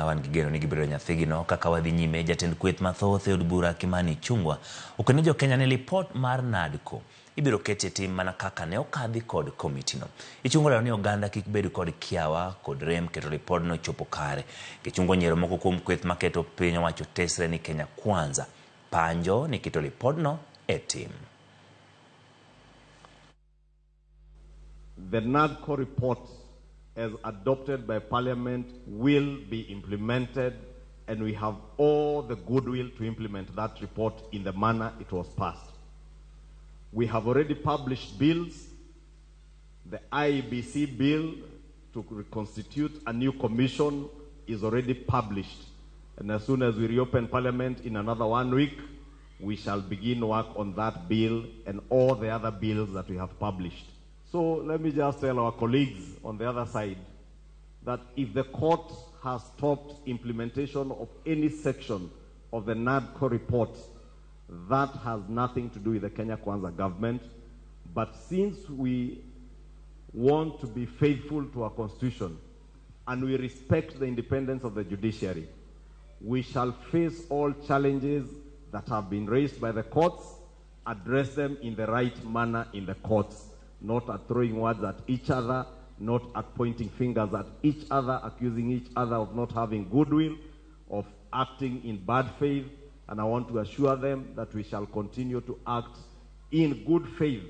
Wan gigero ni ibiro nyathigino kaka wadhi nyime jatend kweth mathoth e od bura Kimani Ichung'wah okonijo Kenya ne lipod mar NADCO ibiro kete tim mana kaka ne okadhi kod komitino. Ichung'wah ni oganda kik bed kod kiawa kod rem keto lipod no chopo kare. Ichung'wah nyiero moko kuom kweth maketo piny owacho tesre ni Kenya kwanza panjo ni keto lipod no e tim. The NADCO report as adopted by Parliament will be implemented, and we have all the goodwill to implement that report in the manner it was passed. We have already published bills. The IEBC bill to reconstitute a new commission is already published, and as soon as we reopen Parliament in another 1 week, we shall begin work on that bill and all the other bills that we have published. So let me just tell our colleagues on the other side that if the court has stopped implementation of any section of the NADCO report, that has nothing to do with the Kenya Kwanza government. But since we want to be faithful to our constitution and we respect the independence of the judiciary, we shall face all challenges that have been raised by the courts, address them in the right manner in the courts, not at throwing words at each other, not at pointing fingers at each other, accusing each other of not having goodwill, of acting in bad faith. And I want to assure them that we shall continue to act in good faith